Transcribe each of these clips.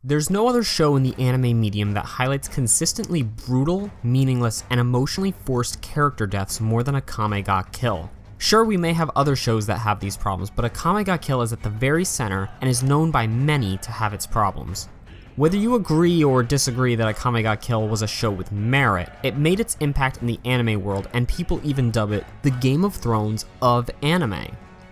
There's no other show in the anime medium that highlights consistently brutal, meaningless, and emotionally forced character deaths more than Akame ga Kill. Sure, we may have other shows that have these problems, but Akame ga Kill is at the very center and is known by many to have its problems. Whether you agree or disagree that Akame ga Kill was a show with merit, it made its impact in the anime world, and people even dub it the Game of Thrones of anime.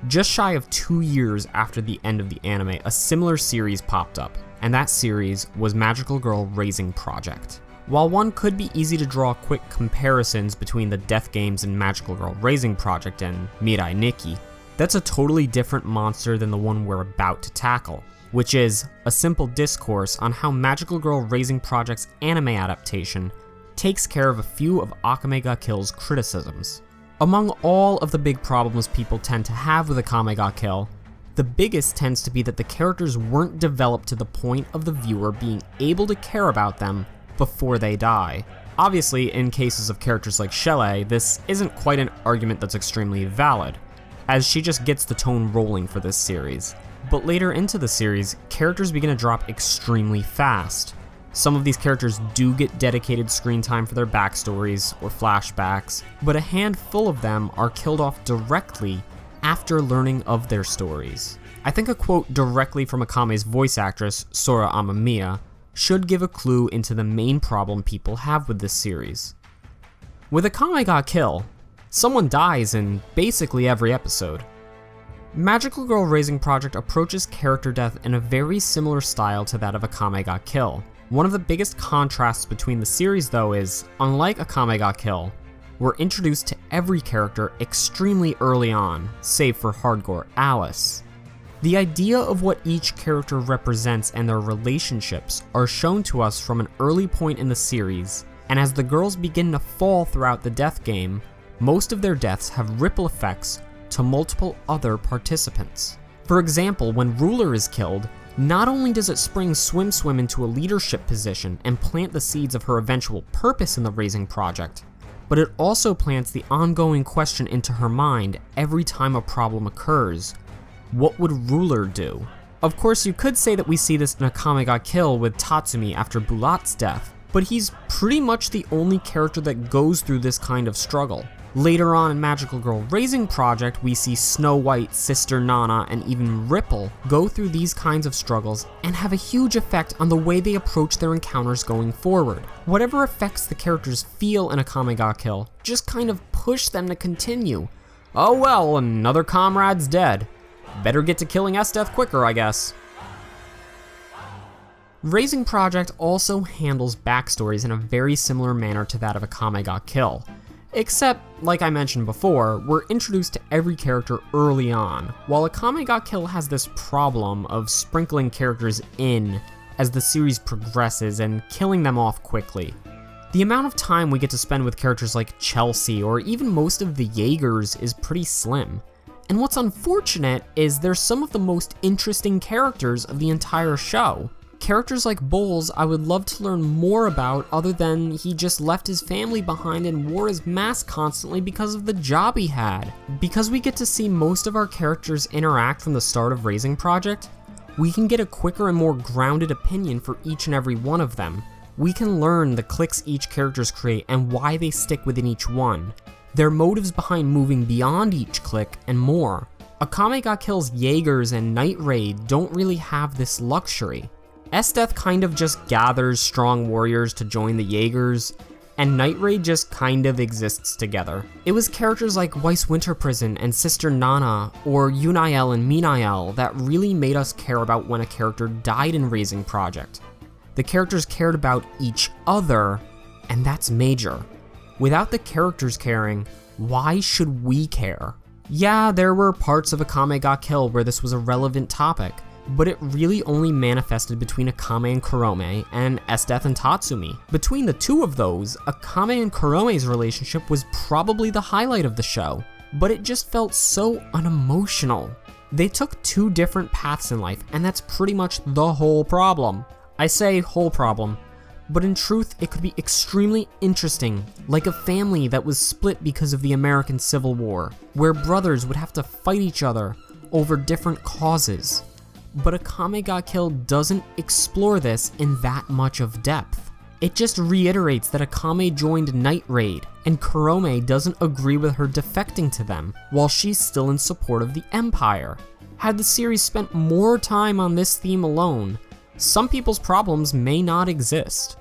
Just shy of 2 years after the end of the anime, a similar series popped up, and that series was Magical Girl Raising Project. While one could be easy to draw quick comparisons between the Death Games and Magical Girl Raising Project and Mirai Nikki, that's a totally different monster than the one we're about to tackle, which is a simple discourse on how Magical Girl Raising Project's anime adaptation takes care of a few of Akame ga Kill's criticisms. Among all of the big problems people tend to have with Akame ga Kill, the biggest tends to be that the characters weren't developed to the point of the viewer being able to care about them before they die. Obviously, in cases of characters like Shelley, this isn't quite an argument that's extremely valid, as she just gets the tone rolling for this series. But later into the series, characters begin to drop extremely fast. Some of these characters do get dedicated screen time for their backstories or flashbacks, but a handful of them are killed off directly after learning of their stories. I think a quote directly from Akame's voice actress, Sora Amamiya, should give a clue into the main problem people have with this series. With Akame ga Kill, someone dies in basically every episode. Magical Girl Raising Project approaches character death in a very similar style to that of Akame ga Kill. One of the biggest contrasts between the series, though, is, unlike Akame ga Kill, we're introduced to every character extremely early on, save for Hardcore Alice. The idea of what each character represents and their relationships are shown to us from an early point in the series, and as the girls begin to fall throughout the death game, most of their deaths have ripple effects to multiple other participants. For example, when Ruler is killed, not only does it spring Swim into a leadership position and plant the seeds of her eventual purpose in the Raising Project, but it also plants the ongoing question into her mind every time a problem occurs. What would Ruler do? Of course, you could say that we see this in Akame ga Kill with Tatsumi after Bulat's death, but he's pretty much the only character that goes through this kind of struggle. Later on in Magical Girl Raising Project, we see Snow White, Sister Nana, and even Ripple go through these kinds of struggles and have a huge effect on the way they approach their encounters going forward. Whatever effects the characters feel in Akame ga Kill just kind of push them to continue. Oh well, another comrade's dead. Better get to killing S-Death quicker, I guess. Raising Project also handles backstories in a very similar manner to that of Akame ga Kill. Except, like I mentioned before, we're introduced to every character early on, while Akame ga Kill has this problem of sprinkling characters in as the series progresses and killing them off quickly. The amount of time we get to spend with characters like Chelsea or even most of the Jaegers is pretty slim. And what's unfortunate is they're some of the most interesting characters of the entire show. Characters like Bowles I would love to learn more about, other than he just left his family behind and wore his mask constantly because of the job he had. Because we get to see most of our characters interact from the start of Raising Project, we can get a quicker and more grounded opinion for each and every one of them. We can learn the cliques each characters create and why they stick within each one, their motives behind moving beyond each clique, and more. Akame ga Kill's Jaegers and Night Raid don't really have this luxury. S-Death kind of just gathers strong warriors to join the Jaegers, and Night Raid just kind of exists together. It was characters like Weiss Winter Prison and Sister Nana, or Yunael and Minael, that really made us care about when a character died in Raising Project. The characters cared about each other, and that's major. Without the characters caring, why should we care? Yeah, there were parts of Akame ga Kill where this was a relevant topic, but it really only manifested between Akame and Kurome and S-Death and Tatsumi. Between the two of those, Akame and Kurome's relationship was probably the highlight of the show, but it just felt so unemotional. They took two different paths in life, and that's pretty much the whole problem. I say whole problem, but in truth it could be extremely interesting, like a family that was split because of the American Civil War, where brothers would have to fight each other over different causes. but Akame ga Kill doesn't explore this in that much of depth. It just reiterates that Akame joined Night Raid, and Kurome doesn't agree with her defecting to them, while she's still in support of the Empire. Had the series spent more time on this theme alone, some people's problems may not exist.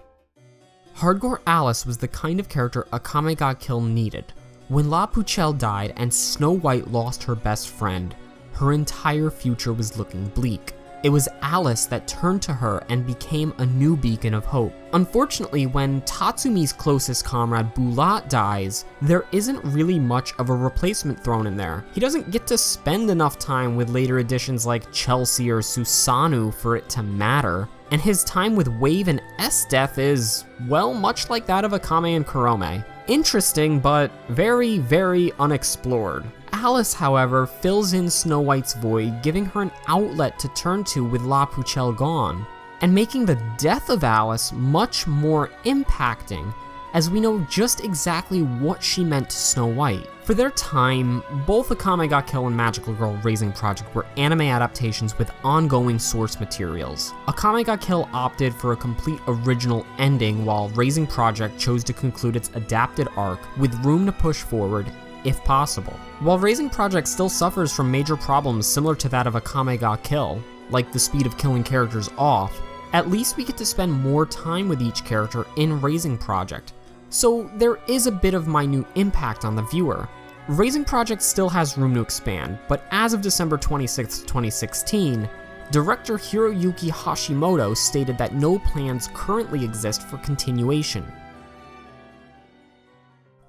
Hardcore Alice was the kind of character Akame ga Kill needed. When La Pucelle died and Snow White lost her best friend, her entire future was looking bleak. It was Alice that turned to her and became a new beacon of hope. Unfortunately, when Tatsumi's closest comrade Bulat dies, there isn't really much of a replacement thrown in there. He doesn't get to spend enough time with later additions like Chelsea or Susanoo for it to matter, and his time with Wave and S-Death is, well, much like that of Akame and Kurome. Interesting, but very, very unexplored. Alice, however, fills in Snow White's void, giving her an outlet to turn to with La Pucelle gone, and making the death of Alice much more impacting, as we know just exactly what she meant to Snow White. For their time, both Akame ga Kill and Magical Girl Raising Project were anime adaptations with ongoing source materials. Akame ga Kill opted for a complete original ending, while Raising Project chose to conclude its adapted arc with room to push forward if possible. While Raising Project still suffers from major problems similar to that of Akame ga Kill, like the speed of killing characters off, at least we get to spend more time with each character in Raising Project, so there is a bit of minute impact on the viewer. Raising Project still has room to expand, but as of December 26, 2016, director Hiroyuki Hashimoto stated that no plans currently exist for continuation.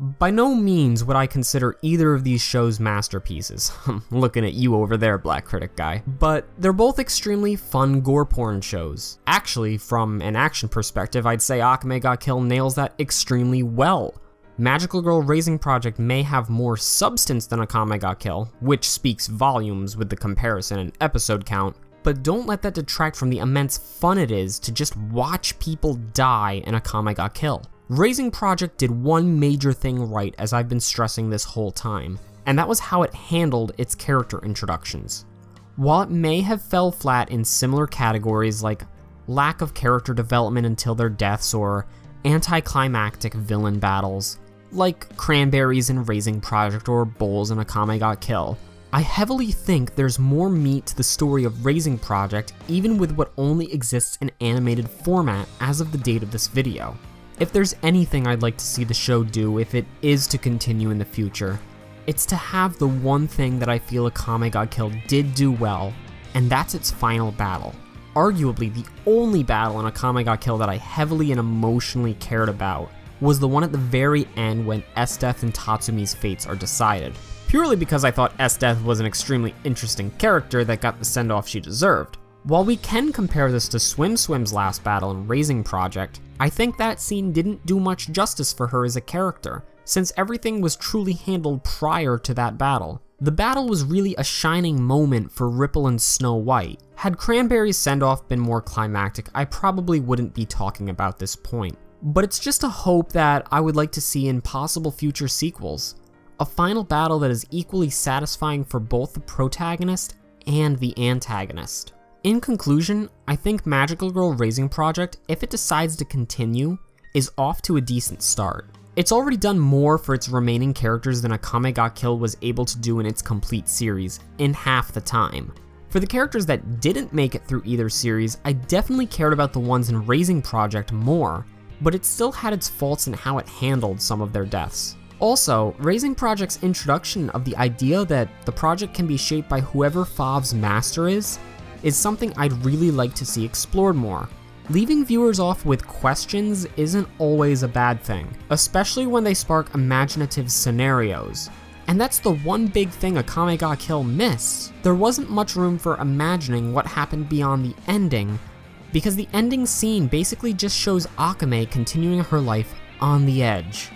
By no means would I consider either of these shows masterpieces. I'm looking at you over there, Black Critic guy. But they're both extremely fun gore porn shows. Actually, from an action perspective, I'd say Akame ga Kill nails that extremely well. Magical Girl Raising Project may have more substance than Akame ga Kill, which speaks volumes with the comparison and episode count, but don't let that detract from the immense fun it is to just watch people die in Akame ga Kill. Raising Project did one major thing right, as I've been stressing this whole time, and that was how it handled its character introductions. While it may have fell flat in similar categories like lack of character development until their deaths or anticlimactic villain battles, like Cranberries in Raising Project or Bowls in Akame ga Kill, I heavily think there's more meat to the story of Raising Project even with what only exists in animated format as of the date of this video. If there's anything I'd like to see the show do if it is to continue in the future, it's to have the one thing that I feel Akame ga Kill did do well, and that's its final battle. Arguably, the only battle in Akame ga Kill that I heavily and emotionally cared about was the one at the very end when S-Death and Tatsumi's fates are decided, purely because I thought S-Death was an extremely interesting character that got the send-off she deserved. While we can compare this to Swim Swim's last battle in Raising Project, I think that scene didn't do much justice for her as a character, since everything was truly handled prior to that battle. The battle was really a shining moment for Ripple and Snow White. Had Cranberry's send-off been more climactic, I probably wouldn't be talking about this point. But it's just a hope that I would like to see in possible future sequels. A final battle that is equally satisfying for both the protagonist and the antagonist. In conclusion, I think Magical Girl Raising Project, if it decides to continue, is off to a decent start. It's already done more for its remaining characters than Akame ga Kill was able to do in its complete series, in half the time. For the characters that didn't make it through either series, I definitely cared about the ones in Raising Project more, but it still had its faults in how it handled some of their deaths. Also, Raising Project's introduction of the idea that the project can be shaped by whoever Fav's master is something I'd really like to see explored more. Leaving viewers off with questions isn't always a bad thing, especially when they spark imaginative scenarios. And that's the one big thing Akame ga Kill missed. There wasn't much room for imagining what happened beyond the ending, because the ending scene basically just shows Akame continuing her life on the edge.